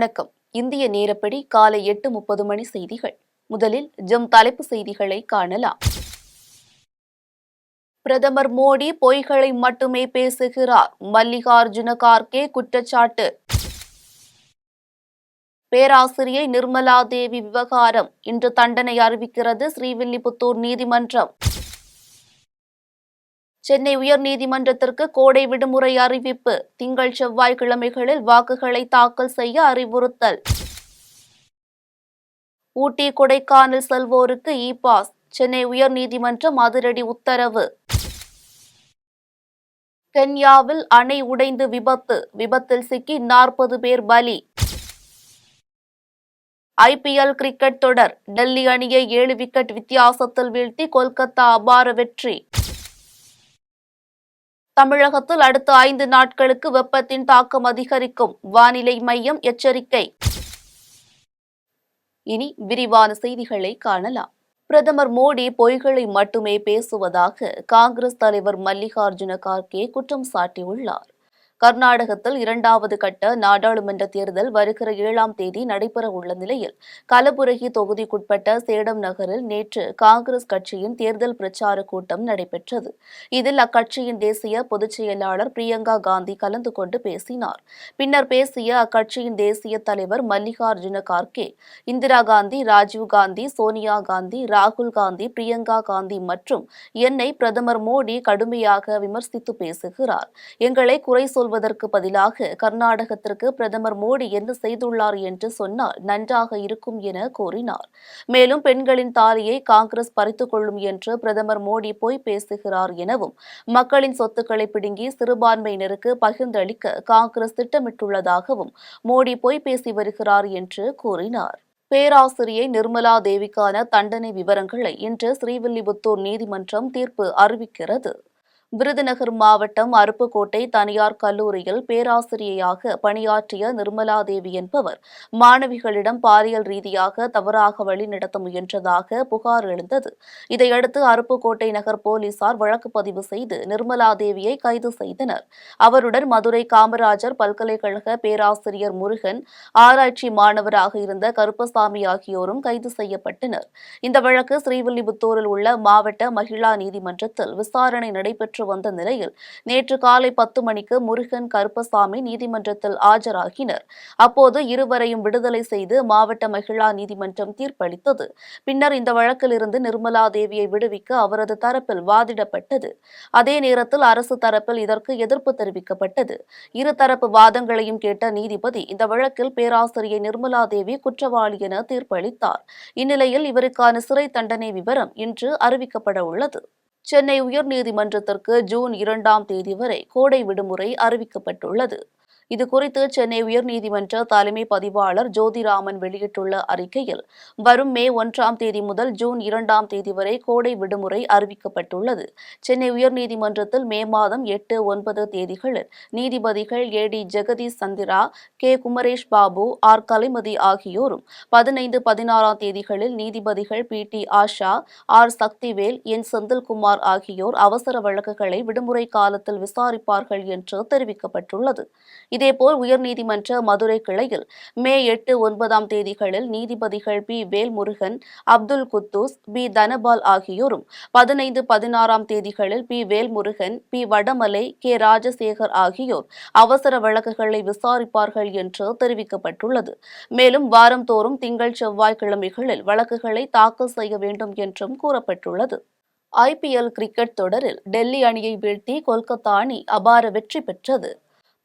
வணக்கம். இந்திய நேரப்படி காலை 8:30 மணி செய்திகள். முதலில் தலைப்பு செய்திகளை காணலாம். பிரதமர் மோடி பொய்களை மட்டுமே பேசுகிறார், மல்லிகார்ஜுன கார்கே குற்றச்சாட்டு. பேராசிரியை நிர்மலா தேவி விவகாரம் இன்று தண்டனை அறிவிக்கிறது ஸ்ரீவில்லிபுத்தூர் நீதிமன்றம். சென்னை உயர்நீதிமன்றத்திற்கு கோடை விடுமுறை அறிவிப்பு. திங்கள் செவ்வாய்க்கிழமைகளில் வாக்குகளை தாக்கல் செய்ய அறிவுறுத்தல். Ooty Kodaikanal செல்வோருக்கு e pass. சென்னை உயர்நீதிமன்றம் அதிரடி உத்தரவு. கென்யாவில் அணை உடைந்து விபத்து. விபத்தில் சிக்கி 40 பேர் பலி. ஐபிஎல் கிரிக்கெட் தொடர். டெல்லி அணியை 7 விக்கெட் வித்தியாசத்தில் வீழ்த்தி கொல்கத்தா அபார வெற்றி. தமிழகத்தில் அடுத்த 5 நாட்களுக்கு வெப்பத்தின் தாக்கம் அதிகரிக்கும், வானிலை மையம் எச்சரிக்கை. இனி விரிவான செய்திகளை காணலாம். பிரதமர் மோடி பொய்களை மட்டுமே பேசுவதாக காங்கிரஸ் தலைவர் மல்லிகார்ஜுன கார்கே குற்றம் சாட்டியுள்ளார். கர்நாடகத்தில் 2வது கட்ட நாடாளுமன்ற தேர்தல் வருகிற 7ஆம் தேதி நடைபெற உள்ள நிலையில் கலபுரகி தொகுதிக்குட்பட்ட சேடம் நகரில் நேற்று காங்கிரஸ் கட்சியின் தேர்தல் பிரச்சார கூட்டம் நடைபெற்றது. இதில் அக்கட்சியின் தேசிய பொதுச் செயலாளர் பிரியங்கா காந்தி கலந்து கொண்டு பேசினார். பின்னர் பேசிய அக்கட்சியின் தேசிய தலைவர் மல்லிகார்ஜுன கார்கே, இந்திரா காந்தி, ராஜீவ் காந்தி, சோனியா காந்தி, ராகுல் காந்தி, பிரியங்கா காந்தி மற்றும் என்னை பிரதமர் மோடி கடுமையாக விமர்சித்து பேசுகிறார். எங்களை குறை சொல்வதற்கு பதிலாக கர்நாடகத்திற்கு பிரதமர் மோடி என்ன செய்துள்ளார் என்று சொன்னால் நன்றாக இருக்கும் என கூறினார். மேலும் பெண்களின் தாலியை காங்கிரஸ் பறித்துக் கொள்ளும் என்று பிரதமர் மோடி பொய் பேசுகிறார் எனவும், மக்களின் சொத்துக்களை பிடுங்கி சிறுபான்மையினருக்கு பகிர்ந்தளிக்க காங்கிரஸ் திட்டமிட்டுள்ளதாகவும் மோடி பொய் பேசி வருகிறார் என்று கூறினார். பேராசிரியை நிர்மலா தேவிக்கான தண்டனை விவரங்களை இன்று ஸ்ரீவில்லிபுத்தூர் நீதிமன்றம் தீர்ப்பு அறிவிக்கிறது. விருதுநகர் மாவட்டம் அருப்புக்கோட்டை தனியார் கல்லூரியில் பேராசிரியையாக பணியாற்றிய நிர்மலா தேவி என்பவர் மாணவிகளிடம் பாலியல் ரீதியாக தவறாக வழிநடத்த முயன்றதாக புகார் எழுந்தது. இதையடுத்து அருப்புக்கோட்டை நகர் போலீசார் வழக்கு பதிவு செய்து நிர்மலா தேவியை கைது செய்தனர். அவருடன் மதுரை காமராஜர் பல்கலைக்கழக பேராசிரியர் முருகன், ஆராய்ச்சி மாணவராக இருந்த கருப்பசாமி ஆகியோரும் கைது செய்யப்பட்டனர். இந்த வழக்கு ஸ்ரீவில்லிபுத்தூரில் உள்ள மாவட்ட மகிழா நீதிமன்றத்தில் விசாரணை நடைபெற்று வந்த நிலையில் நேற்று காலை 10 மணிக்கு முருகன், கருப்பசாமி நீதிமன்றத்தில் ஆஜராகினர். அப்போது இருவரையும் விடுதலை செய்து மாவட்ட மகிழா நீதிமன்றம் தீர்ப்பளித்தது. பின்னர் இந்த வழக்கிலிருந்து நிர்மலா தேவியை விடுவிக்க அவரது தரப்பில் வாதிடப்பட்டது. அதே நேரத்தில் அரசு தரப்பில் இதற்கு எதிர்ப்பு தெரிவிக்கப்பட்டது. இருதரப்பு வாதங்களையும் கேட்ட நீதிபதி இந்த வழக்கில் பேராசிரியை நிர்மலா தேவி குற்றவாளி என தீர்ப்பளித்தார். இந்நிலையில் இவருக்கான சிறை தண்டனை விவரம் இன்று அறிவிக்கப்பட உள்ளது. சென்னை உயர்நீதிமன்றத்திற்கு ஜூன் 2ஆம் தேதி வரை கோடை விடுமுறை அறிவிக்கப்பட்டுள்ளது. இதுகுறித்து சென்னை உயர்நீதிமன்ற தலைமை பதிவாளர் ஜோதிராமன் வெளியிட்டுள்ள அறிக்கையில், வரும் மே 1ஆம் தேதி முதல் ஜூன் 2ஆம் தேதி வரை கோடை விடுமுறை அறிவிக்கப்பட்டுள்ளது. சென்னை உயர்நீதிமன்றத்தில் மே மாதம் 8, 9 தேதிகளில் நீதிபதிகள் ஏ.டி. ஜெகதீஷ் சந்திரா, கே. குமரேஷ் பாபு, ஆர். கலைமதி ஆகியோரும், 15, 16ஆம் தேதிகளில் நீதிபதிகள் பி.டி. ஆஷா, ஆர். சக்திவேல், என். செந்தில்குமார் ஆகியோர் அவசர வழக்குகளை விடுமுறை காலத்தில் விசாரிப்பார்கள் என்று தெரிவிக்கப்பட்டுள்ளது. இதேபோல் உயர்நீதிமன்ற மதுரை கிளையில் மே 8, 9ஆம் தேதிகளில் நீதிபதிகள் பி. வேல்முருகன், அப்துல் குத்தூஸ், பி. தனபால் ஆகியோரும், 15, 16ஆம் தேதிகளில் பி. வேல்முருகன், பி. வடமலை, கே. ராஜசேகர் ஆகியோர் அவசர வழக்குகளை விசாரிப்பார்கள் என்று தெரிவிக்கப்பட்டுள்ளது. மேலும் வாரந்தோறும் திங்கள் செவ்வாய்க்கிழமைகளில் வழக்குகளை தாக்கல் செய்ய வேண்டும் என்றும் கூறப்பட்டுள்ளது. ஐபிஎல் கிரிக்கெட் தொடரில் டெல்லி அணியை வீழ்த்தி கொல்கத்தா அணி அபார வெற்றி பெற்றது.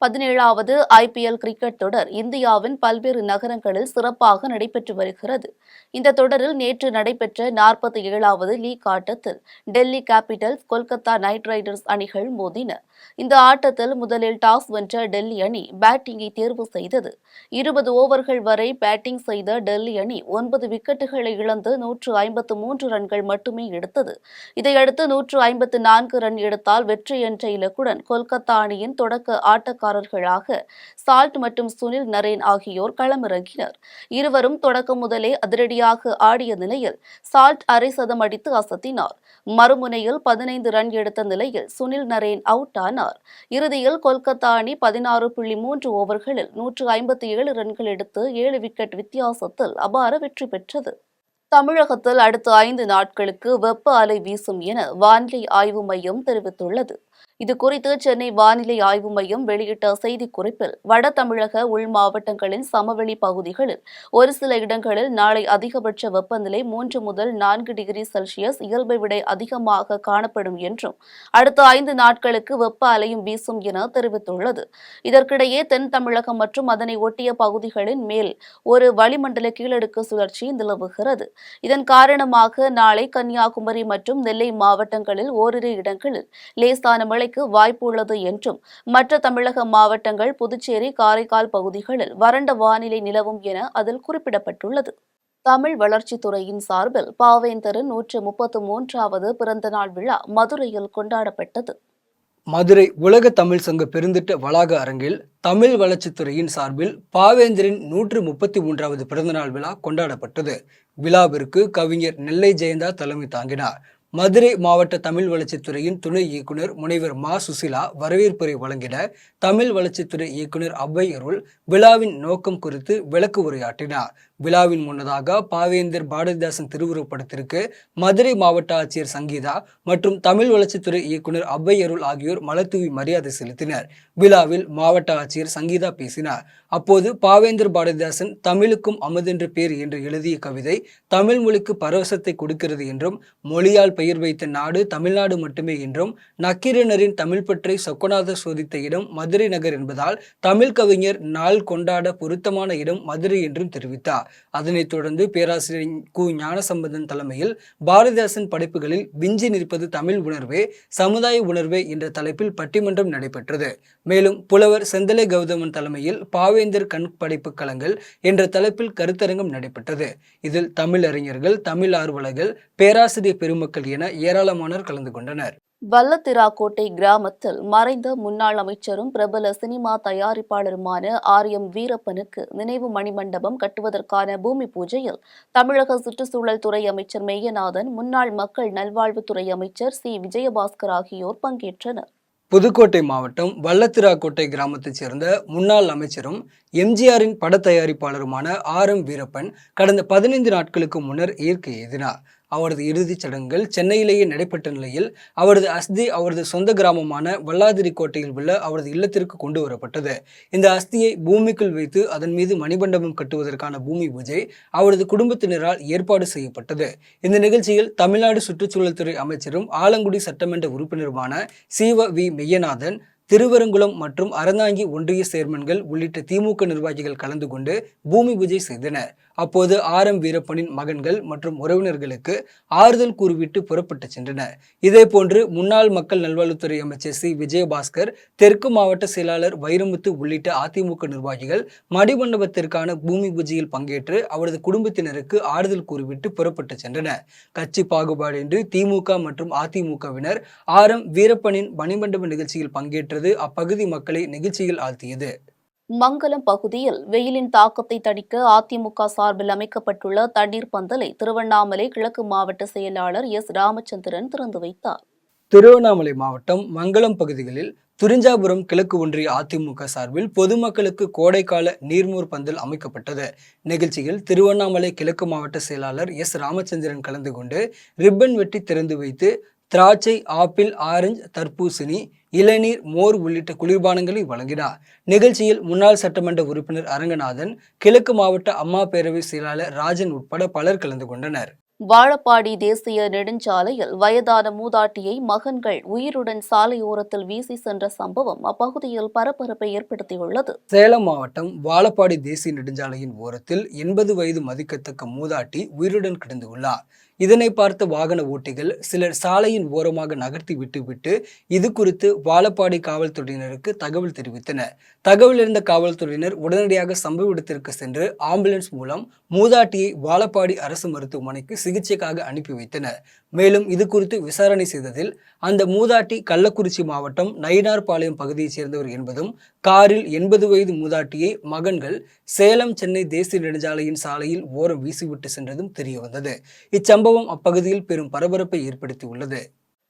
17வது ஐபிஎல் கிரிக்கெட் தொடர் இந்தியாவின் பல்வேறு நகரங்களில் சிறப்பாக நடைபெற்று வருகிறது. இந்த தொடரில் நேற்று நடைபெற்ற 47வது லீக் ஆட்டத்தில் Delhi Capitals, Kolkata night Riders அணிகள் மோதின. இந்த ஆட்டத்தில் முதலில் டாஸ் வென்ற டெல்லி அணி பேட்டிங்கை தேர்வு செய்தது. 20 ஓவர்கள் வரை பேட்டிங் செய்த டெல்லி அணி 9 விக்கெட்டுகளை இழந்து 153 ரன்கள் மட்டுமே எடுத்தது. இதையடுத்து 154 ரன் எடுத்தால் வெற்றி என்ற இலக்குடன் கொல்கத்தா அணியின் தொடக்க ஆட்டக்காரர் ஆலோசனைக்காரர்களாக சால்ட் மற்றும் சுனில் நரேன் ஆகியோர் களமிறங்கினர். இருவரும் தொடக்கம் முதலே அதிரடியாக ஆடிய நிலையில் சால்ட் அரை சதம் அடித்து அசத்தினார். மறுமுனையில் 15 ரன் எடுத்த நிலையில் சுனில் நரேன் அவுட் ஆனார். இறுதியில் கொல்கத்தா அணி 16.3 ஓவர்களில் 157 ரன்கள் எடுத்து 7 விக்கெட் வித்தியாசத்தில் அபார வெற்றி பெற்றது. தமிழகத்தில் அடுத்த 5 நாட்களுக்கு வெப்ப அலை வீசும் என வானிலை ஆய்வு மையம் தெரிவித்துள்ளது. இதுகுறித்து சென்னை வானிலை ஆய்வு மையம் வெளியிட்ட செய்திக்குறிப்பில், வட தமிழக உள் மாவட்டங்களின் சமவெளி பகுதிகளில் ஒரு சில இடங்களில் நாளை அதிகபட்ச வெப்பநிலை 3 முதல் 4 டிகிரி செல்சியஸ் இயல்பை விட அதிகமாக காணப்படும் என்றும், அடுத்த 5 நாட்களுக்கு வெப்ப அலையும் வீசும் என தெரிவித்துள்ளது. இதற்கிடையே தென் தமிழகம் மற்றும் அதனை ஒட்டிய பகுதிகளின் மேல் ஒரு வளிமண்டல கீழடுக்கு சுழற்சி நிலவுகிறது. இதன் காரணமாக நாளை கன்னியாகுமரி மற்றும் நெல்லை மாவட்டங்களில் ஓரிரு இடங்களில் லேசான மழை வாய்ப்பு உள்ளது என்றும், மற்ற தமிழக மாவட்டங்கள், புதுச்சேரி, காரைக்கால் பகுதிகளில் வறண்ட வானிலை நிலவும் என அதில் குறிப்பிடப்பட்டுள்ளது. தமிழ் வளர்ச்சித்துறையின் சார்பில் பாவேந்தரின் 133வது பிறந்தநாள் விழா மதுரையில் கொண்டாடப்பட்டது. மதுரை உலக தமிழ் சங்க பெருந்திட்ட வளாக அரங்கில் தமிழ் வளர்ச்சித்துறையின் சார்பில் பாவேந்தரின் 133வது பிறந்தநாள் விழா கொண்டாடப்பட்டது. விழாவிற்கு கவிஞர் நெல்லை ஜெயந்தா தலைமை தாங்கினார். மதுரை மாவட்ட தமிழ் வளர்ச்சித்துறையின் துணை இயக்குநர் முனைவர் மா. சுசிலா வரவேற்புரை வழங்கிட, தமிழ் வளர்ச்சித்துறை இயக்குநர் அவ்வை அருள் விழாவின் நோக்கம் குறித்து விளக்கு உரையாற்றினார். விழாவின் முன்னதாக பாவேந்தர் பாரதிதாசன் திருவுருவப்படத்திற்கு மதுரை மாவட்ட ஆட்சியர் சங்கீதா மற்றும் தமிழ் வளர்ச்சித்துறை இயக்குநர் அவ்வை அருள் ஆகியோர் மலர்தூவி மரியாதை செலுத்தினர். விழாவில் மாவட்ட ஆட்சியர் சங்கீதா பேசினார். அப்போது பாவேந்தர் பாரதிதாசன் தமிழுக்கும் அமுதென்று பேர் என்று எழுதிய கவிதை தமிழ் மொழிக்கு பரவசத்தை கொடுக்கிறது என்றும், மொழியால் பெயர் வைத்த நாடு தமிழ்நாடு மட்டுமே என்றும், நக்கீரனரின் தமிழ் பற்றை சொக்கநாதர் சோதித்த இடம் மதுரை நகர் என்பதால் தமிழ் கவிஞர் நாள் கொண்டாட பொருத்தமான இடம் மதுரை என்றும் தெரிவித்தார். அதனைத் தொடர்ந்து பேராசிரியர் கு. ஞானசம்பந்தன் தலைமையில் பாரதிதாசன் படைப்புகளில் விஞ்சி நிற்பது தமிழ் உணர்வே, சமுதாய உணர்வே என்ற தலைப்பில் பட்டிமன்றம் நடைபெற்றது. மேலும் புலவர் செந்தலை கௌதமன் தலைமையில் பாவேந்தர் கண் படைப்பு களங்கள் என்ற தலைப்பில் கருத்தரங்கம் நடைபெற்றது. இதில் தமிழ் அறிஞர்கள், தமிழ் ஆர்வலர்கள், பேராசிரியர் பெருமக்கள் என ஏராளமானோர் கலந்து கொண்டனர். வல்லத்திராக்கோட்டை கிராமத்தில் மறைந்த முன்னாள் அமைச்சரும் பிரபல சினிமா தயாரிப்பாளருமான ஆர்.எம். வீரப்பனுக்கு நினைவு மணிமண்டபம் கட்டுவதற்கான பூமி பூஜையில் தமிழக சுற்றுச்சூழல் துறை அமைச்சர் மெய்யநாதன், முன்னாள் மக்கள் நல்வாழ்வுத்துறை அமைச்சர் சி. விஜயபாஸ்கர் ஆகியோர் பங்கேற்றனர். புதுக்கோட்டை மாவட்டம் வல்லத்திராக்கோட்டை கிராமத்தைச் சேர்ந்த முன்னாள் அமைச்சரும் எம்ஜிஆரின் பட தயாரிப்பாளருமான ஆர்.எம். வீரப்பன் கடந்த 15 நாட்களுக்கு முன்னர் இயற்கை எய்தினார். அவரது இறுதிச் சடங்குகள் சென்னையிலேயே நடைபெற்ற நிலையில் அவரது அஸ்தி அவரது சொந்த கிராமமான வல்லாதிரிக்கோட்டையில் உள்ள அவரது இல்லத்திற்கு கொண்டு வரப்பட்டது. இந்த அஸ்தியை பூமிக்குள் வைத்து அதன் மீது மணிமண்டபம் கட்டுவதற்கான பூமி பூஜை அவரது குடும்பத்தினரால் ஏற்பாடு செய்யப்பட்டது. இந்த நிகழ்ச்சியில் தமிழ்நாடு சுற்றுச்சூழல் துறை அமைச்சரும் ஆலங்குடி சட்டமன்ற உறுப்பினருமான சீவ. வி. மெய்யநாதன், திருவரங்குளம் மற்றும் அறந்தாங்கி ஒன்றிய சேர்மன்கள் உள்ளிட்ட திமுக நிர்வாகிகள் கலந்து கொண்டு பூமி பூஜை செய்தனர். அப்போது ஆர்.எம். வீரப்பனின் மகன்கள் மற்றும் உறவினர்களுக்கு ஆறுதல் கூறிவிட்டு புறப்பட்டு சென்றனர். இதேபோன்று முன்னாள் மக்கள் நல்வாழ்வுத்துறை அமைச்சர் சி. விஜயபாஸ்கர், தெற்கு மாவட்ட செயலாளர் வைரமுத்து உள்ளிட்ட அதிமுக நிர்வாகிகள் மணிமண்டபத்திற்கான பூமி பூஜையில் பங்கேற்று அவரது குடும்பத்தினருக்கு ஆறுதல் கூறிவிட்டு புறப்பட்டு சென்றனர். கட்சி பாகுபாடின்றி திமுக மற்றும் அதிமுகவினர் ஆர்.எம். வீரப்பனின் மணிமண்டப நிகழ்ச்சியில் பங்கேற்றது அப்பகுதி மக்களை நெகிழ்ச்சியில் ஆழ்த்தியது. மங்கலம் பகுதியில் வெயிலின் தாக்கத்தை தணிக்க அதிமுக சார்பில் அமைக்கப்பட்டுள்ள தண்ணீர் பந்தலை திருவண்ணாமலை கிழக்கு மாவட்ட செயலாளர் எஸ். ராமச்சந்திரன் திறந்து வைத்தார். திருவண்ணாமலை மாவட்டம் மங்கலம் பகுதிகளில் துரிஞ்சாபுரம் கிழக்கு ஒன்றிய அதிமுக சார்பில் பொதுமக்களுக்கு கோடைக்கால நீர்மோர் பந்தல் அமைக்கப்பட்டது. நிகழ்ச்சியில் திருவண்ணாமலை கிழக்கு மாவட்ட செயலாளர் எஸ். ராமச்சந்திரன் கலந்து கொண்டு ரிப்பன் வெட்டி திறந்து வைத்து திராட்சை, ஆப்பிள், ஆரஞ்சு, தர்பூசணி, இளநீர், மோர் உள்ளிட்ட குளிர்பானங்களை வழங்கினார். நிகழ்ச்சியில் முன்னாள் சட்டமன்ற உறுப்பினர் அரங்கநாதன், கிழக்கு மாவட்ட அம்மா பேரவை செயலாளர் ராஜன் உட்பட பலர் கலந்து கொண்டனர். வாழப்பாடி தேசிய நெடுஞ்சாலையில் வயதான மூதாட்டியை மகன்கள் உயிருடன் சாலையோரத்தில் வீசி சென்ற சம்பவம் அப்பகுதியில் பரபரப்பை ஏற்படுத்தியுள்ளது. சேலம் மாவட்டம் வாழப்பாடி தேசிய நெடுஞ்சாலையின் ஓரத்தில் 80 வயது மதிக்கத்தக்க மூதாட்டி உயிருடன் கிடந்துள்ளார். இதனை பார்த்த வாகன ஓட்டிகள் சிலர் சாலையின் ஓரமாக நகர்த்தி விட்டுவிட்டு இது குறித்து வாழப்பாடி காவல்துறையினருக்கு தகவல் தெரிவித்தனர். தகவல் அறிந்த காவல்துறையினர் உடனடியாக சம்பவ இடத்திற்கு சென்று ஆம்புலன்ஸ் மூலம் மூதாட்டியை வாழப்பாடி அரசு மருத்துவமனைக்கு சிகிச்சைக்காக அனுப்பி வைத்தனர். மேலும் இது குறித்து விசாரணை செய்ததில் அந்த மூதாட்டி கள்ளக்குறிச்சி மாவட்டம் நயினார்பாளையம் பகுதியைச் சேர்ந்தவர் என்பதும் காரில் 80 வயது மூதாட்டியை மகன்கள் சேலம் சென்னை தேசிய நெடுஞ்சாலையின் சாலையில் ஓரம் வீசிவிட்டு சென்றதும் தெரியவந்தது. இச்சம்பவம் அப்பகுதியில் பெரும் பரபரப்பை ஏற்படுத்தியுள்ளது.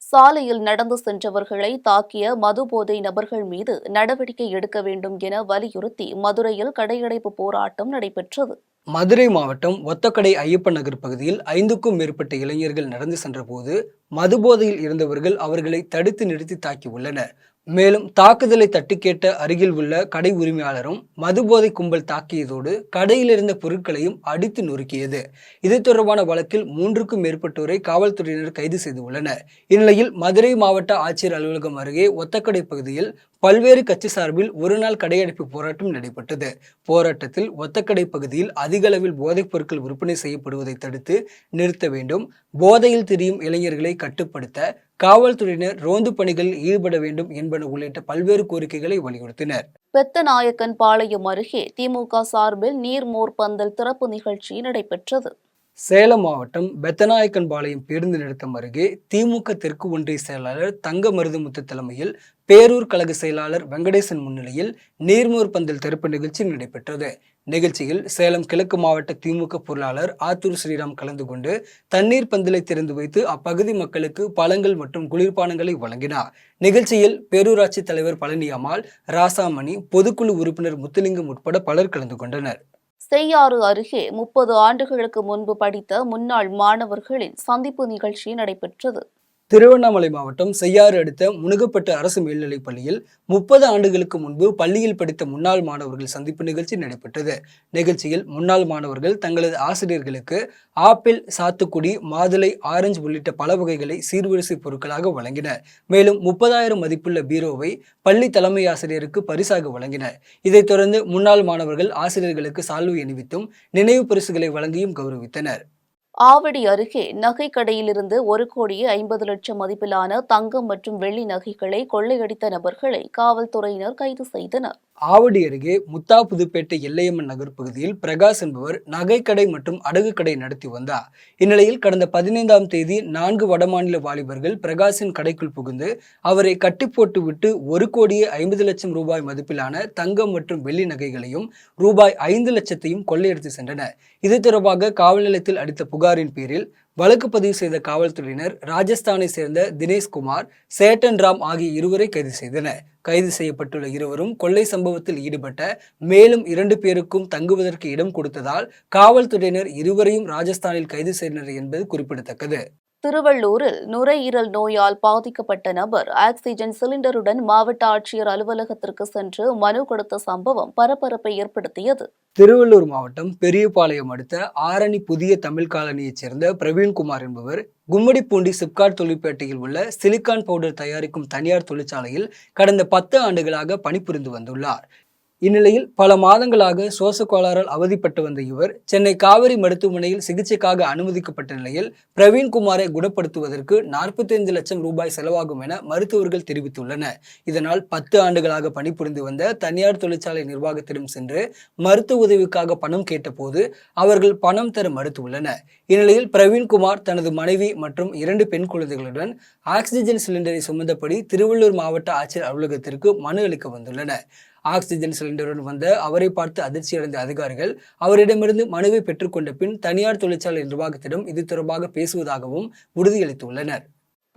சாலையில் நடந்து சென்றவர்களை தாக்கிய மது போதை நபர்கள் மீது நடவடிக்கை எடுக்க வேண்டும் என வலியுறுத்தி மதுரையில் கடையடைப்பு போராட்டம் நடைபெற்றது. மதுரை மாவட்டம் ஒத்தக்கடை ஐயப்பன் நகர் பகுதியில் 5க்கும் மேற்பட்ட இளைஞர்கள் நடந்து சென்றபோது மதுபோதையில் இருந்தவர்கள் அவர்களை தடுத்து நிறுத்தி தாக்கியுள்ளனர். மேலும் தாக்குதலை தட்டி கேட்ட அருகில் உள்ள கடை உரிமையாளரும் மதுபோதை கும்பல் தாக்கியதோடு கடையில் இருந்த பொருட்களையும் அடித்து நொறுக்கியது. இது தொடர்பான வழக்கில் 3க்கும் மேற்பட்டோரை காவல்துறையினர் கைது செய்துள்ளனர். இந்நிலையில் மதுரை மாவட்ட ஆட்சியர் அலுவலகம் அருகே ஒத்தக்கடை பகுதியில் பல்வேறு கட்சி சார்பில் ஒருநாள் கடையடைப்பு போராட்டம் நடைபெற்றது. போராட்டத்தில் ஒத்தக்கடை பகுதியில் அதிக அளவில் போதைப் பொருட்கள் விற்பனை செய்யப்படுவதை தடுத்து நிறுத்த வேண்டும், போதையில் திரியும் இளைஞர்களை கட்டுப்படுத்த காவல்துறையினர் ரோந்து பணிகளில் ஈடுபட வேண்டும் என்பன உள்ளிட்ட பல்வேறு கோரிக்கைகளை வலியுறுத்தினர். பெத்தநாயக்கன் பாளையம் அருகே திமுக சார்பில் நீர்மோர் பந்தல் திறப்பு நிகழ்ச்சி நடைபெற்றது. சேலம் மாவட்டம் பெத்தநாயக்கன்பாளையம் பேருந்து நிறுத்தம் அருகே திமுக தெற்கு ஒன்றிய செயலாளர் தங்க மருதுமுத்து தலைமையில் பேரூர் கழக செயலாளர் வெங்கடேசன் முன்னிலையில் நீர்மோர் பந்தல் திறப்பு நிகழ்ச்சி நடைபெற்றது. நிகழ்ச்சியில் சேலம் கிழக்கு மாவட்ட திமுக பொருளாளர் ஆத்தூர் ஸ்ரீராம் கலந்து கொண்டு தண்ணீர் பந்தலை திறந்து வைத்து அப்பகுதி மக்களுக்கு பழங்கள் மற்றும் குளிர்பானங்களை வழங்கினார். நிகழ்ச்சியில் பேரூராட்சி தலைவர் பழனியம்மாள், ராசாமணி, பொதுக்குழு உறுப்பினர் முத்துலிங்கம் உட்பட பலர் கலந்து கொண்டனர். செய்யாறு அருகே 30 ஆண்டுகளுக்கு முன்பு படித்த முன்னாள் மாணவர்களின் சந்திப்பு நிகழ்ச்சி நடைபெற்றது. திருவண்ணாமலை மாவட்டம் செய்யாறு அடுத்த முனுகப்பட்டு அரசு மேல்நிலைப் பள்ளியில் 30 ஆண்டுகளுக்கு முன்பு பள்ளியில் படித்த முன்னாள் மாணவர்கள் சந்திப்பு நிகழ்ச்சி நடைபெற்றது. நிகழ்ச்சியில் முன்னாள் மாணவர்கள் தங்களது ஆசிரியர்களுக்கு ஆப்பிள், சாத்துக்குடி, மாதுளை, ஆரஞ்சு உள்ளிட்ட பல வகைகளை சீர்வரிசை பொருட்களாக வழங்கினர். மேலும் 30,000 மதிப்புள்ள பீரோவை பள்ளி தலைமை ஆசிரியருக்கு பரிசாக வழங்கினர். இதைத் தொடர்ந்து முன்னாள் மாணவர்கள் ஆசிரியர்களுக்கு சால்வை அணிவித்தும் நினைவு பரிசுகளை வழங்கியும் கௌரவித்தனர். ஆவடி அருகே நகை கடையிலிருந்து 1,50,00,000 மதிப்பிலான தங்கம் மற்றும் வெள்ளி நகைகளை கொள்ளையடித்த நபர்களை காவல்துறையினர் கைது செய்தனர். ஆவடி அருகே முத்தாபுதுப்பேட்டை எல்லையம்மன் நகர் பகுதியில் பிரகாஷ் என்பவர் நகைக்கடை மற்றும் அடகு கடை நடத்தி வந்தார். இந்நிலையில் கடந்த 15ஆம் தேதி 4 வடமாநில வாலிபர்கள் பிரகாஷின் கடைக்குள் புகுந்து அவரை கட்டி போட்டு விட்டு 1,50,00,000 ரூபாய் மதிப்பிலான தங்கம் மற்றும் வெள்ளி நகைகளையும் ரூபாய் 5 லட்சத்தையும் கொள்ளையடித்து சென்றனர். இது தொடர்பாக காவல் நிலையத்தில் அளித்த புகாரின் பேரில் வழக்கு பதிவு செய்த காவல்துறையினர் ராஜஸ்தானை சேர்ந்த தினேஷ்குமார், சேட்டன் ராம் ஆகிய இருவரை கைது செய்தனர். கைது செய்யப்பட்டுள்ள இருவரும் கொள்ளை சம்பவத்தில் ஈடுபட்ட மேலும் 2 பேருக்கும் தங்குவதற்கு இடம் கொடுத்ததால் காவல்துறையினர் இருவரையும் ராஜஸ்தானில் கைது செய்தனர் என்பது குறிப்பிடத்தக்கது. திருவள்ளூரில் நுரையீரல் நோயால் பாதிக்கப்பட்ட நபர் ஆக்சிஜன் சிலிண்டருடன் மாவட்ட ஆட்சியர் அலுவலகத்திற்கு சென்று மனு கொடுத்த சம்பவம் பரபரப்பை ஏற்படுத்தியது. திருவள்ளூர் மாவட்டம் பெரியபாளையம் அடுத்த ஆரணி புதிய தமிழ் காலனியைச் சேர்ந்த பிரவீன்குமார் என்பவர் கும்மிடிப்பூண்டி சிப்காட் தொழிற்பேட்டையில் உள்ள சிலிக்கான் பவுடர் தயாரிக்கும் தனியார் தொழிற்சாலையில் கடந்த 10 ஆண்டுகளாக பணிபுரிந்து வந்துள்ளார். இந்நிலையில் பல மாதங்களாக சுவாச கோளாறால் அவதிப்பட்டு வந்த இவர் சென்னை காவிரி மருத்துவமனையில் சிகிச்சைக்காக அனுமதிக்கப்பட்ட நிலையில் பிரவீன்குமாரை குணப்படுத்துவதற்கு 45 லட்சம் ரூபாய் செலவாகும் என மருத்துவர்கள் தெரிவித்துள்ளனர். இதனால் 10 ஆண்டுகளாக பணிபுரிந்து வந்த தனியார் தொழிற்சாலை நிர்வாகத்திடம் சென்று மருத்துவ உதவிக்காக பணம் கேட்டபோது அவர்கள் பணம் தர மறுத்துள்ளனர். இந்நிலையில் பிரவீன்குமார் தனது மனைவி மற்றும் 2 பெண் குழந்தைகளுடன் ஆக்சிஜன் சிலிண்டரை சுமந்தபடி திருவள்ளூர் மாவட்ட ஆட்சியர் அலுவலகத்திற்கு மனு அளிக்க வந்துள்ளனர். ஆக்சிஜன் சிலிண்டருடன் வந்த அவரை பார்த்து அதிர்ச்சியடைந்த அதிகாரிகள் அவரிடமிருந்து மனுவை பெற்றுக்கொண்ட பின் தனியார் தொழிற்சாலை நிர்வாகத்திடம் இது தொடர்பாக பேசுவதாகவும் உறுதியளித்துள்ளனர்.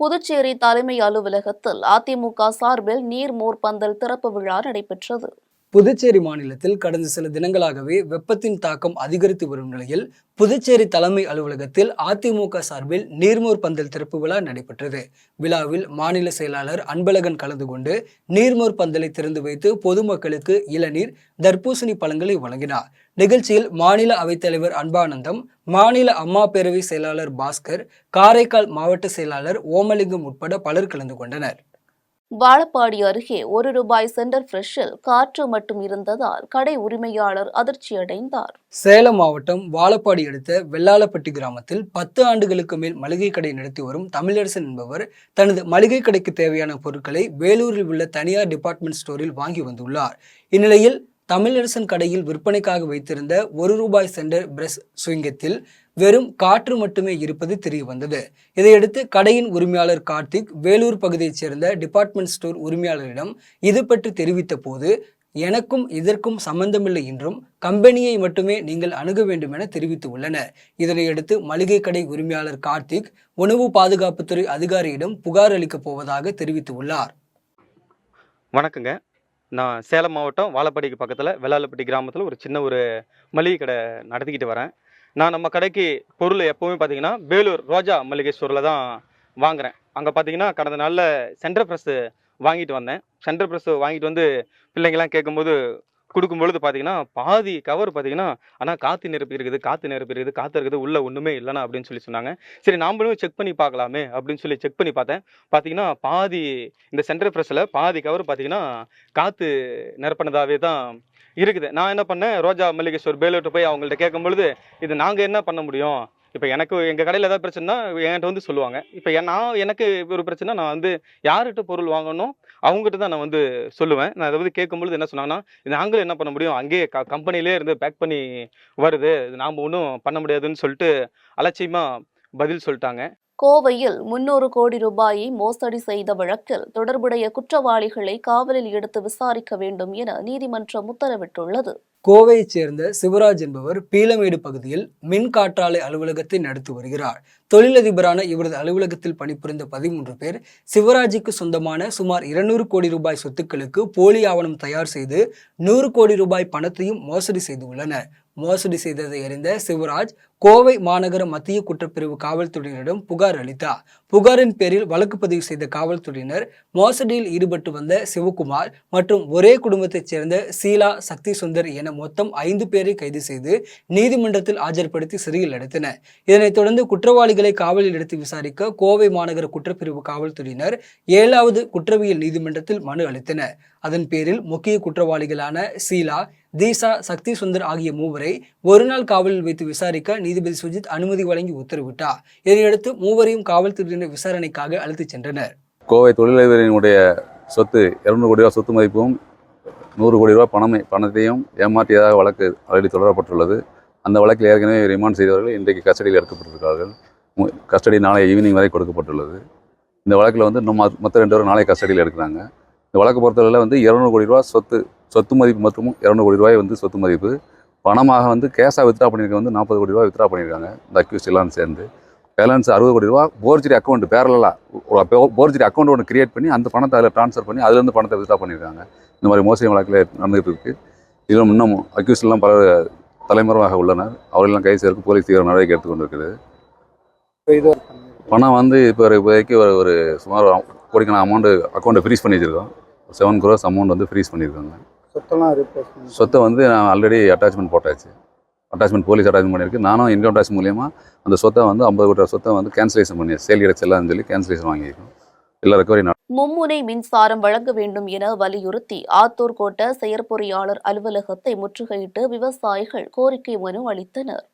புதுச்சேரி தலைமை அலுவலகத்தில் அதிமுக சார்பில் நீர்மோர் பந்தல் திறப்பு விழா நடைபெற்றது. புதுச்சேரி மாநிலத்தில் கடந்த சில தினங்களாகவே வெப்பத்தின் தாக்கம் அதிகரித்து வரும் நிலையில் புதுச்சேரி தலைமை அலுவலகத்தில் அதிமுக சார்பில் நீர்மோர் பந்தல் திறப்பு விழா நடைபெற்றது. விழாவில் மாநில செயலாளர் அன்பழகன் கலந்து கொண்டு நீர்மோர் பந்தலை திறந்து வைத்து பொதுமக்களுக்கு இளநீர், தர்பூசணி பழங்களை வழங்கினார். நிகழ்ச்சியில் மாநில அவைத்தலைவர் அன்பானந்தம், மாநில அம்மா பேரவை செயலாளர் பாஸ்கர், காரைக்கால் மாவட்ட செயலாளர் ஓமலிங்கம் உட்பட பலர் கலந்து கொண்டனர். வாழப்பாடி அருகே ₹1 சென்டர் ஃப்ரெஷ்ஷில் காற்று மட்டும் இருந்ததால் கடை உரிமையாளர் அதிர்ச்சியடைந்தார். சேலம் மாவட்டம் வாழப்பாடி அடுத்த வெள்ளாளப்பட்டி கிராமத்தில் 10 ஆண்டுகளுக்கு மேல் மளிகை கடை நடத்தி வரும் தமிழரசன் என்பவர் தனது மளிகை கடைக்கு தேவையான பொருட்களை வேலூரில் உள்ள தனியார் டிபார்ட்மெண்ட் ஸ்டோரில் வாங்கி வந்துள்ளார். இந்நிலையில் தமிழரசன் கடையில் விற்பனைக்காக வைத்திருந்த ₹1 சென்டர் பிரஷ் சுவிங்கத்தில் வெறும் காற்று மட்டுமே இருப்பது தெரிய வந்தது. இதையடுத்து கடையின் உரிமையாளர் கார்த்திக் வேலூர் பகுதியைச் சேர்ந்த டிபார்ட்மெண்ட் ஸ்டோர் உரிமையாளரிடம் இது பற்றி தெரிவித்த போது, எனக்கும் இதற்கும் சம்பந்தமில்லை என்றும் கம்பெனியை மட்டுமே நீங்கள் அணுக வேண்டும் என தெரிவித்து உள்ளனர். இதனையடுத்து மளிகை கடை உரிமையாளர் கார்த்திக் உணவு பாதுகாப்புத்துறை அதிகாரியிடம் புகார் அளிக்கப் போவதாக தெரிவித்து உள்ளார். வணக்கங்க. நான் சேலம் மாவட்டம் வாழப்பாடிக்கு பக்கத்தில் வெள்ளாளப்பட்டி கிராமத்தில் ஒரு சின்ன மளிகை கடை நடத்திக்கிட்டு வரேன். நான் நம்ம கடைக்கு பொருள் எப்போவுமே பார்த்தீங்கன்னா வேலூர் ரோஜா மளிகை ஸ்டோரில் தான் வாங்குகிறேன். அங்கே பார்த்தீங்கன்னா கடந்த நாளில் சென்டர் ப்ரெஸ்ஸு வாங்கிட்டு வந்தேன். சென்டர் ப்ரெஸ்ஸு வாங்கிட்டு வந்து பிள்ளைங்கள்லாம் கேட்கும்போது கொடுக்கும்பொழுது பார்த்தீங்கன்னா பாதி கவர் பார்த்தீங்கன்னா ஆனால் காற்று நிரப்பி இருக்குது, காற்று இருக்குது, உள்ளே ஒன்றுமே இல்லைண்ணா அப்படின்னு சொன்னாங்க. சரி நாமளும் செக் பண்ணி பார்க்கலாமே அப்படின்னு சொல்லி செக் பண்ணி பார்த்தேன். பார்த்தீங்கன்னா பாதி இந்த சென்டர் ப்ரெஸ்ஸில் பாதி கவர் பார்த்தீங்கன்னா காற்று நிரப்பினதாகவே தான் இருக்குது. நான் என்ன பண்ணேன், ரோஜா மளிகை ஸ்டோர் வேலூர்கிட்ட போய் அவங்கள்ட்ட கேட்கும்பொழுது இது நாங்கள் என்ன பண்ண முடியும், இப்போ எனக்கு எங்கள் கடையில் ஏதாவது பிரச்சனைனா என்கிட்ட வந்து சொல்லுவாங்க. இப்போ எனக்கு ஒரு பிரச்சனை, நான் வந்து யார்கிட்ட பொருள் வாங்கணும் அவங்ககிட்ட தான் நான் வந்து சொல்லுவேன். நான் அதை வந்து கேட்கும்பொழுது என்ன சொன்னாங்கன்னா, நாங்களும் என்ன பண்ண முடியும், அங்கேயே கம்பெனிலே இருந்து பேக் பண்ணி வருது, நாம் ஒன்றும் பண்ண முடியாதுன்னு சொல்லிட்டு அலட்சியமாக பதில் சொல்லிட்டாங்க. கோவையில் ₹300 கோடி மோசடி செய்த வழக்கில் தொடர்புடைய குற்றவாளிகளை காவலில் எடுத்து விசாரிக்க வேண்டும் என நீதிமன்றம் உத்தரவிட்டுள்ளது. கோவையைச் சேர்ந்த சிவராஜ் என்பவர் பீளமேடு பகுதியில் மின் காற்றாலை அலுவலகத்தை நடத்தி வருகிறார். தொழிலதிபரான இவரது அலுவலகத்தில் பணிபுரிந்த 13 பேர் சிவராஜுக்கு சொந்தமான சுமார் ₹200 கோடி சொத்துக்களுக்கு போலி ஆவணம் தயார் செய்து ₹100 கோடி பணத்தையும் மோசடி செய்துள்ளனர். மோசடி செய்ததை அறிந்த சிவராஜ் கோவை மாநகர மத்திய குற்றப்பிரிவு காவல்துறையினரிடம் புகார் அளித்தார். புகாரின் பேரில் வழக்கு பதிவு செய்த காவல்துறையினர் மோசடியில் ஈடுபட்டு வந்த சிவகுமார் மற்றும் ஒரே குடும்பத்தைச் சேர்ந்த சீலா, சக்தி சுந்தர் என மொத்தம் 5 பேரை கைது செய்து நீதிமன்றத்தில் ஆஜர்படுத்தி சிறையில் அடைத்தனர். இதனைத் தொடர்ந்து குற்றவாளிகளை காவலில் எடுத்து விசாரிக்க கோவை மாநகர குற்றப்பிரிவு காவல்துறையினர் 7வது குற்றவியல் நீதிமன்றத்தில் மனு அளித்தனர். அதன் பேரில் முக்கிய குற்றவாளிகளான சீலா, தீசா, சக்தி சுந்தர் ஆகிய மூவரை ஒருநாள் காவலில் வைத்து விசாரிக்க நீதிபதி சுஜித் அனுமதி வழங்கி உத்தரவிட்டார். இதனையடுத்து மூவரையும் காவல்துறையினர் விசாரணைக்காக அழைத்துச் சென்றனர். கோவை தொழிலதிபரினுடைய சொத்து ₹200 கோடி சொத்து மதிப்பும் ₹100 கோடி பணத்தையும் ஏமாற்றியதாக வழக்கு ஆல்ரெடி தொடரப்பட்டுள்ளது. அந்த வழக்கில் ஏற்கனவே ரிமாண்ட் செய்தவர்கள் இன்றைக்கு கஸ்டடியில் எடுக்கப்பட்டிருக்கிறார்கள். கஸ்டடி நாளை ஈவினிங் வரை கொடுக்கப்பட்டுள்ளது. இந்த வழக்கில் வந்து மொத்த 2 பேரும் நாளை கஸ்டடியில் எடுக்கிறாங்க. இந்த வழக்கு பொறுத்தவரையில் வந்து ₹200 கோடி சொத்து மதிப்பு மற்றும் ₹200 கோடி வந்து சொத்து மதிப்பு பணமாக வந்து கேஷாக வித்ரா பண்ணியிருக்க வந்து ₹40 கோடி வித்ரா பண்ணியிருக்காங்க. இந்த அக்யூஸ்ட் எல்லாம் சேர்ந்து பேலன்ஸ் ₹60 கோடி போர்ஜரி அக்கௌண்ட் பேரலாக போர்ஜரி அக்கௌண்ட் ஒன்று கிரியேட் பண்ணி அந்த பணத்தை அதில் ட்ரான்ஸ்ஃபர் பண்ணி அதுலேருந்து பணத்தை வித்ரா பண்ணியிருக்காங்க. இந்த மாதிரி மோசடி வழக்கில் நடந்துகிட்டு இருக்குது. இதில் இன்னும் அக்யூஸ்ட் எல்லாம் பல தலைமுறையாக உள்ளனர். அவர்களெல்லாம் கைது செய்வதற்கு போலீஸ் தீவிர நடவடிக்கை எடுத்துக்கொண்டு இருக்குது. பணம் வந்து இப்போதைக்கு ஒரு சுமார் கோடிக்கான அமௌண்ட்டு அக்கௌண்ட்டை ஃப்ரீஸ் பண்ணி வச்சுருக்கோம். 7 crores அமௌண்ட் வந்து ஃப்ரீஸ் பண்ணியிருக்காங்க. சொத்தை வந்து நான் ஆல்ரெடி அட்டாச்மெண்ட் போட்டாச்சு. போலீஸ் அட்டாச்மெண்ட் பண்ணியிருக்கு. நானும் இன்கம் டேக்ஸ் மூலியமாக அந்த சொத்தை வந்து 50 கோடி சொத்தை வந்து கேன்சலேஷன் பண்ணி சேல் கிடைச்சலான்னு சொல்லி கேன்சலேஷன் வாங்கியிருக்கோம். எல்லா ரெக்கவரி மும்முனை மின்சாரம் வழங்க வேண்டும் என வலியுறுத்தி ஆத்தூர் கோட்ட செயற்பொறியாளர் அலுவலகத்தை முற்றுகையிட்டு விவசாயிகள் கோரிக்கை மனு அளித்தனர்.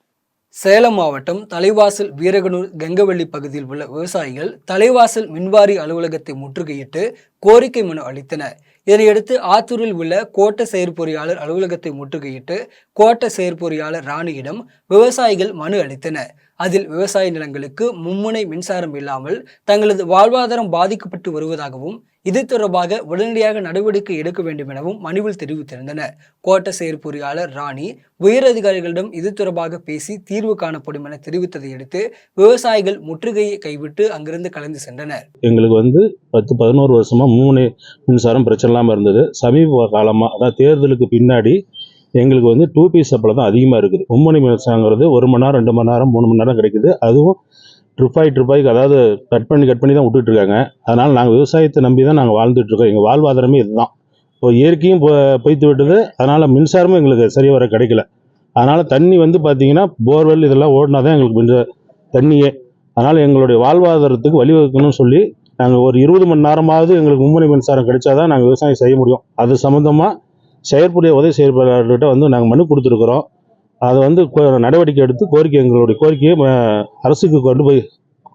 சேலம் மாவட்டம் தலைவாசல் வீரகனூர் கெங்கவள்ளி பகுதியில் உள்ள விவசாயிகள் தலைவாசல் மின்வாரி அலுவலகத்தை முற்றுகையிட்டு கோரிக்கை மனு அளித்தனர். இதனையடுத்து ஆத்தூரில் உள்ள கோட்ட செயற்பொறியாளர் அலுவலகத்தை முற்றுகையிட்டு கோட்ட செயற்பொறியாளர் ராணியிடம் விவசாயிகள் மனு அளித்தனர். அதில் விவசாய நிலங்களுக்கு மும்முனை மின்சாரம் இல்லாமல் தங்களது வாழ்வாதாரம் பாதிக்கப்பட்டு வருவதாகவும் இது தொடர்பாக உடனடியாக நடவடிக்கை எடுக்க வேண்டும் எனவும் மனுவில் தெரிவித்திருந்தனர். கோட்ட செயற்பொறியாளர் ராணி உயரதிகாரிகளிடம் இது தொடர்பாக பேசி தீர்வு காணப்படும் என தெரிவித்ததை அடுத்து விவசாயிகள் முற்றுகையை கைவிட்டு அங்கிருந்து கலந்து சென்றனர். எங்களுக்கு வந்து 10-11 வருஷமா மும்முனை மின்சாரம் பிரச்சனை இல்லாமல் இருந்தது. சமீப காலமாக அதான் தேர்தலுக்கு பின்னாடி எங்களுக்கு வந்து 2P சப்ளை தான் அதிகமாக இருக்குது. மும்முனை மின்சாரங்கிறது 1 மணி நேரம், 2 மணி நேரம், 3 மணி நேரம் கிடைக்குது. அதுவும் ட்ரிப்பாய்க்கு அதாவது கட் பண்ணி தான் விட்டுட்டு இருக்காங்க. அதனால் நாங்கள் விவசாயத்தை நம்பி தான் நாங்கள் வாழ்ந்துட்டு இருக்கோம். எங்கள் வாழ்வாதாரமே இதுதான். இப்போ இயற்கையும் பொய்த்து விட்டது. அதனால் மின்சாரமும் எங்களுக்கு சரியாக வர கிடைக்கல. அதனால் தண்ணி வந்து பார்த்திங்கன்னா போர்வெல் இதெல்லாம் ஓடினா தான் எங்களுக்கு தண்ணியே. அதனால் எங்களுடைய வாழ்வாதாரத்துக்கு வழிவகுக்கணும்னு சொல்லி நாங்கள் ஒரு 20 மணி நேரமாவது எங்களுக்கு மும்முனை மின்சாரம் கிடைச்சாதான் நாங்கள் விவசாயம் செய்ய முடியும். அது சம்மந்தமாக செயற்புடைய உதவி செயற்பாளர்கிட்ட வந்து நாங்கள் மனு கொடுத்துருக்குறோம். அதை வந்து நடவடிக்கை எடுத்து எங்களுடைய கோரிக்கையை அரசுக்கு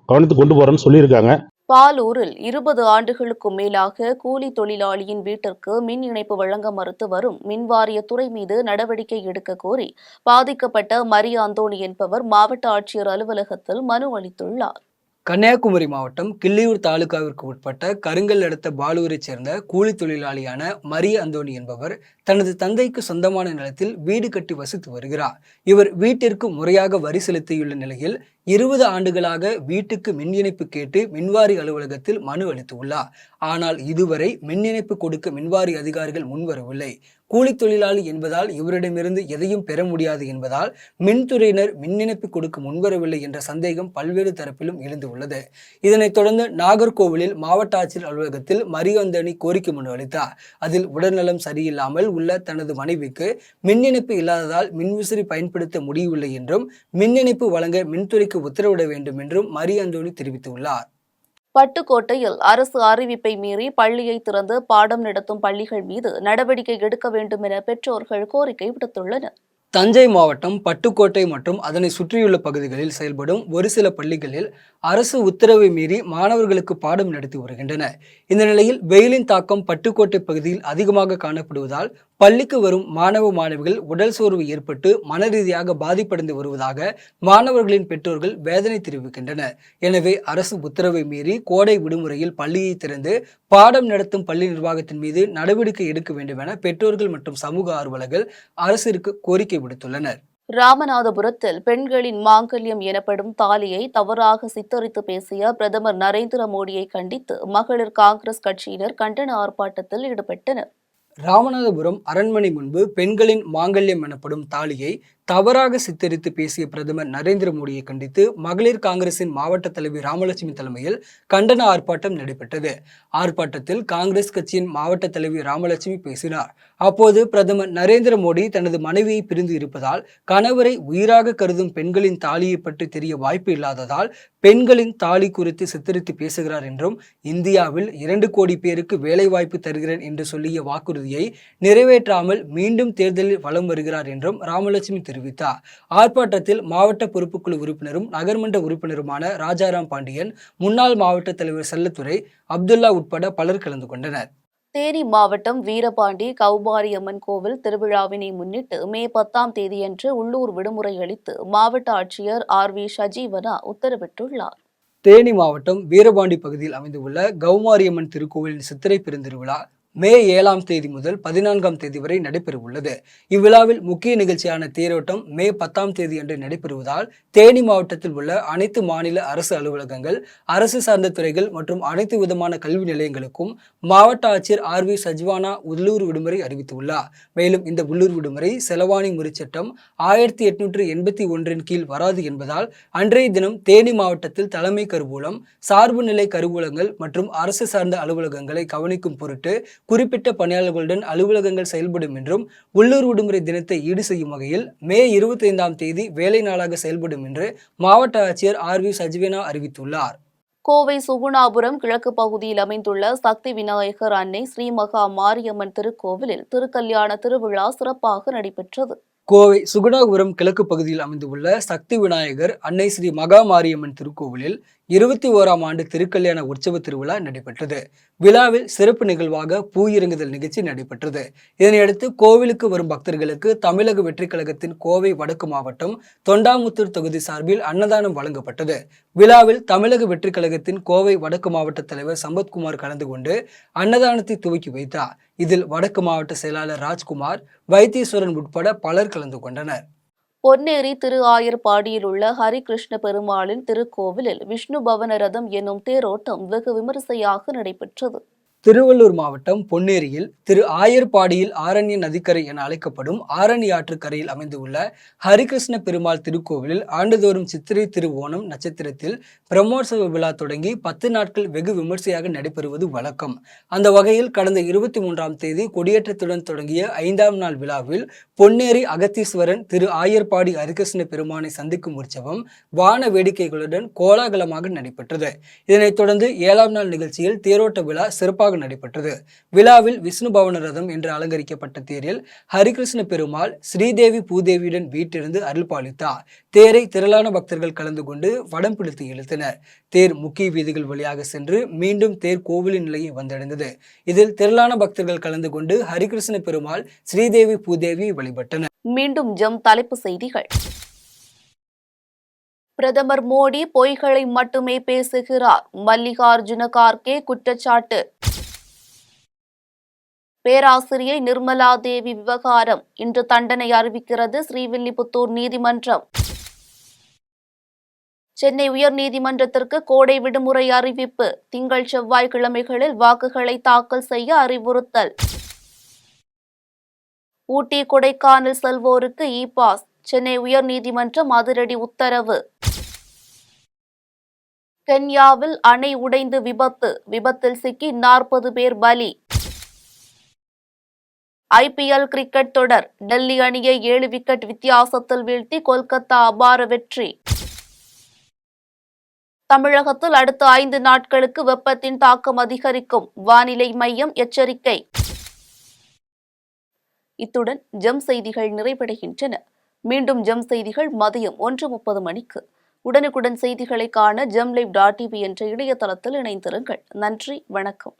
கவனத்துக்கு கொண்டு போகிறோன்னு சொல்லியிருக்காங்க. பாலூரில் 20 ஆண்டுகளுக்கும் மேலாக கூலி தொழிலாளியின் வீட்டிற்கு மின் இணைப்பு வழங்க மறுத்து வரும் மின்வாரிய துறை மீது நடவடிக்கை எடுக்க கோரி பாதிக்கப்பட்ட மரிய அந்தோணி என்பவர் மாவட்ட ஆட்சியர் அலுவலகத்தில் மனு அளித்துள்ளார். கன்னியாகுமரி மாவட்டம் கிள்ளியூர் தாலுகாவிற்கு உட்பட்ட கருங்கல் அடுத்த பாலூரைச் சேர்ந்த கூலி தொழிலாளியான மரிய அந்தோணி என்பவர் தனது தந்தைக்கு சொந்தமான நிலத்தில் வீடு கட்டி வசித்து வருகிறார். இவர் வீட்டிற்கு முறையாக வரி செலுத்தியுள்ள நிலையில் 20 ஆண்டுகளாக வீட்டுக்கு மின் இணைப்பு கேட்டு மின்வாரி அலுவலகத்தில் மனு அளித்துள்ளார். ஆனால் இதுவரை மின் இணைப்பு கொடுக்க மின்வாரி அதிகாரிகள் முன்வரவில்லை. கூலி தொழிலாளி என்பதால் இவரிடமிருந்து எதையும் பெற முடியாது என்பதால் மின்துறையினர் மின் இணைப்பு கொடுக்க முன்வரவில்லை என்ற சந்தேகம் பல்வேறு தரப்பிலும் எழுந்து உள்ளது. இதனைத் தொடர்ந்து நாகர்கோவிலில் மாவட்ட ஆட்சியர் அலுவலகத்தில் மரிய அந்தோணி கோரிக்கை மனு அளித்தார். அதில் உடல்நலம் சரியில்லாமல் உள்ள தனது மனைவிக்கு மின் இணைப்பு இல்லாததால் மின்விசிறி பயன்படுத்த முடியவில்லை என்றும் மின் இணைப்பு வழங்க மின்துறைக்கு உத்தரவிட வேண்டும் என்றும் மரிய அந்தோணி தெரிவித்துள்ளார். பட்டுக்கோட்டையில் அரசு அறிவிப்பை மீறி பள்ளியை திறந்து பாடம் நடத்தும் பள்ளிகள் மீது நடவடிக்கை எடுக்க வேண்டும் என பெற்றோர்கள் கோரிக்கை விடுத்துள்ளனர். தஞ்சை மாவட்டம் பட்டுக்கோட்டை மற்றும் அதனை சுற்றியுள்ள பகுதிகளில் செயல்படும் ஒரு சில பள்ளிகளில் அரசு உத்தரவை மீறி மாணவர்களுக்கு பாடம் நடத்தி வருகின்றன. இந்த நிலையில் வெயிலின் தாக்கம் பட்டுக்கோட்டை பகுதியில் அதிகமாக காணப்படுவதால் பள்ளிக்கு வரும் மாணவ மாணவிகள் உடல் சோர்வு ஏற்பட்டு மன ரீதியாக பாதிப்படைந்து வருவதாக மாணவர்களின் பெற்றோர்கள் வேதனை தெரிவிக்கின்றனர். எனவே அரசு உத்தரவை மீறி கோடை விடுமுறையில் பள்ளியை திறந்து பாடம் நடத்தும் பள்ளி நிர்வாகத்தின் மீது நடவடிக்கை எடுக்க வேண்டும் என பெற்றோர்கள் மற்றும் சமூக ஆர்வலர்கள் அரசிற்கு கோரிக்கை விடுத்துள்ளனர். ராமநாதபுரத்தில் பெண்களின் மாங்கல்யம் எனப்படும் தாலியை தவறாக சித்தரித்து பேசிய பிரதமர் நரேந்திர மோடியை கண்டித்து மகளிர் காங்கிரஸ் கட்சியினர் கண்டன ஆர்ப்பாட்டத்தில் ஈடுபட்டனர். ராமநாதபுரம் அரண்மனை முன்பு பெண்களின் மாங்கல்யம் எனப்படும் தாலியை தவறாக சித்தரித்து பேசிய பிரதமர் நரேந்திர மோடியை கண்டித்து மகளிர் காங்கிரசின் மாவட்ட தலைவி ராமலட்சுமி தலைமையில் கண்டன ஆர்ப்பாட்டம் நடைபெற்றது. ஆர்ப்பாட்டத்தில் காங்கிரஸ் கட்சியின் மாவட்ட தலைவி ராமலட்சுமி பேசினார். அப்போது பிரதமர் நரேந்திர மோடி தனது மனைவியை பிரிந்து இருப்பதால் கணவரை உயிராக கருதும் பெண்களின் தாலியை பற்றி தெரிய வாய்ப்பு இல்லாததால் பெண்களின் தாலி குறித்து சித்தரித்து பேசுகிறார் என்றும் இந்தியாவில் 2 கோடி பேருக்கு வேலை வாய்ப்பு தருகிறேன் என்று சொல்லிய வாக்குறுதியை நிறைவேற்றாமல் மீண்டும் தேர்தலில் வலம் வருகிறார் என்றும் ராமலட்சுமி தெரிவித்தார். ஆர்ப்பாட்டத்தில் மாவட்ட பொறுப்புக்குழு உறுப்பினரும் நகர்மன்ற உறுப்பினருமான ராஜாராம் பாண்டியன், முன்னாள் மாவட்ட தலைவர் செல்லத்துறை, அப்துல்லா உட்பட பலர் கலந்து கொண்டனர். தேனி மாவட்டம் வீரபாண்டி கௌமாரியம்மன் கோவில் திருவிழாவினை முன்னிட்டு மே 10ஆம் தேதியன்று உள்ளூர் விடுமுறை அளித்து மாவட்ட ஆட்சியர் RV சஜீவனா உத்தரவிட்டுள்ளார். தேனி மாவட்டம் வீரபாண்டி பகுதியில் அமைந்துள்ள கௌமாரியம்மன் திருக்கோவிலின் சித்திரை பெருந்திருவிழா மே 7ஆம் தேதி முதல் 14ஆம் தேதி வரை நடைபெறவுள்ளது. இவ்விழாவில் முக்கிய நிகழ்ச்சியான தேரோட்டம் மே 10ஆம் தேதி அன்று நடைபெறுவதால் தேனி மாவட்டத்தில் உள்ள அனைத்து மாநில அரசு அலுவலகங்கள், அரசு சார்ந்த துறைகள் மற்றும் அனைத்து விதமான கல்வி நிலையங்களுக்கும் மாவட்ட ஆட்சியர் RV சஜ்வானா உள்ளூர் விடுமுறை அறிவித்துள்ளார். மேலும் இந்த உள்ளூர் விடுமுறை செலவாணி முறிச்சட்டம் 1881 கீழ் வராது என்பதால் அன்றைய தினம் தேனி மாவட்டத்தில் தலைமை கருவூலம், சார்பு நிலை கருவூலங்கள் மற்றும் அரசு சார்ந்த அலுவலகங்களை கவனிக்கும் பொருட்டு குறிப்பிட்ட பணியாளர்களுடன் அலுவலகங்கள் செயல்படும் என்றும் உள்ளூர் விடுமுறை தினத்தை ஈடு செய்யும் வகையில் மே 25ஆம் தேதி வேலை நாளாக செயல்படும் என்று மாவட்ட ஆட்சியர் RV சஜ்வேனா அறிவித்துள்ளார். கோவை சுகுணாபுரம் கிழக்கு பகுதியில் அமைந்துள்ள சக்தி விநாயகர் அன்னை ஸ்ரீ மகா மாரியம்மன் திருக்கோவிலில் திருக்கல்யாண திருவிழா சிறப்பாக நடைபெற்றது. கோவை சுகுணாபுரம் கிழக்கு பகுதியில் அமைந்துள்ள சக்தி விநாயகர் அன்னை ஸ்ரீ மகா மாரியம்மன் திருக்கோவிலில் 21ஆம் ஆண்டு திருக்கல்யாண உற்சவ திருவிழா நடைபெற்றது. விழாவில் சிறப்பு நிகழ்வாக பூ இறங்குதல் நிகழ்ச்சி நடைபெற்றது. இதனையடுத்து கோவிலுக்கு வரும் பக்தர்களுக்கு தமிழக வெற்றி கழகத்தின் கோவை வடக்கு மாவட்டம் தொண்டாமுத்தூர் தொகுதி சார்பில் அன்னதானம் வழங்கப்பட்டது. விழாவில் தமிழக வெற்றி கழகத்தின் கோவை வடக்கு மாவட்ட தலைவர் சம்பத்குமார் கலந்து கொண்டு அன்னதானத்தை துவக்கி வைத்தார். இதில் வடக்கு மாவட்ட செயலாளர் ராஜ்குமார், வைத்தீஸ்வரன் உட்பட பலர் கலந்து கொண்டனர். பொன்னேரி திரு ஆயர்பாடியில் உள்ள ஹரிகிருஷ்ண பெருமாளின் திருக்கோவிலில் விஷ்ணு பவன ரதம் என்னும் தேரோட்டம் வெகு விமரிசையாக நடைபெற்றது. திருவள்ளூர் மாவட்டம் பொன்னேரியில் திரு ஆயர்பாடியில் ஆரண்ய நதிக்கரை என அழைக்கப்படும் ஆரணி ஆற்றுக்கரையில் அமைந்துள்ள ஹரிகிருஷ்ண பெருமாள் திருக்கோவிலில் ஆண்டுதோறும் சித்திரை திருவோணம் நட்சத்திரத்தில் பிரம்மோற்சவ விழா தொடங்கி 10 நாட்கள் வெகு விமர்சையாக நடைபெறுவது வழக்கம். அந்த வகையில் கடந்த 23ஆம் தேதி கொடியேற்றத்துடன் தொடங்கிய 5ஆம் நாள் விழாவில் பொன்னேரி அகத்தீஸ்வரன் திரு ஆயர்பாடி ஹரிகிருஷ்ண பெருமானை சந்திக்கும் உற்சவம் வான வேடிக்கைகளுடன் கோலாகலமாக நடைபெற்றது. இதனைத் தொடர்ந்து 7ஆம் நாள் நிகழ்ச்சியில் தேரோட்ட விழா சிறப்பாக நடைபெற்றது. விழாவில் விஷ்ணு பவன ரதம் என்று அலங்கரிக்கப்பட்ட தேரில் ஹரிகிருஷ்ண பெருமாள் ஸ்ரீதேவி பூதேவியுடன் வீட்டிலிருந்து அருள் பாலித்தார். தேரை திரளான பக்தர்கள் கலந்து கொண்டு வடம் பிடித்து இழுத்தனர். தேர் முக்கிய வீதிகள் வழியாக சென்று மீண்டும் தேர் கோவிலின் நிலையை வந்தடைந்தது. இதில் திரளான பக்தர்கள் கலந்து கொண்டு ஹரிகிருஷ்ண பெருமாள் ஸ்ரீதேவி பூதேவி வழிபட்டனர். மீண்டும் ஜம் தலைப்பு செய்திகள். பிரதமர் மோடி பொய்களை மட்டுமே பேசுகிறார், மல்லிகார்ஜுன கார்கே குற்றச்சாட்டு. பேராசிரியை நிர்மலா தேவி விவகாரம் இன்று தண்டனை அறிவிக்கிறது ஸ்ரீவில்லிபுத்தூர் நீதிமன்றம். சென்னை உயர்நீதிமன்றத்திற்கு கோடை விடுமுறை அறிவிப்பு, திங்கள் செவ்வாய்க்கிழமைகளில் வாக்குகளை தாக்கல் செய்ய அறிவுறுத்தல். ஊட்டி கொடைக்கானல் செல்வோருக்கு இ பாஸ், சென்னை உயர்நீதிமன்றம் அதிரடி உத்தரவு. கென்யாவில் அணை உடைந்து விபத்து, விபத்தில் சிக்கி 40 பேர் பலி. IPL கிரிக்கெட் தொடர், டெல்லி அணியை 7 விக்கெட் வித்தியாசத்தில் வீழ்த்தி கொல்கத்தா அபார வெற்றி. தமிழகத்தில் அடுத்த 5 நாட்களுக்கு வெப்பத்தின் தாக்கம் அதிகரிக்கும், வானிலை மையம் எச்சரிக்கை. இத்துடன் ஜம் செய்திகள் நிறைவடைகின்றன. மீண்டும் ஜம் செய்திகள் மதியம் 1:30 மணிக்கு. உடனுக்குடன் செய்திகளை காண ஜம்லைவ்.tv என்ற இணையதளத்தில் இணைந்திருங்கள். நன்றி, வணக்கம்.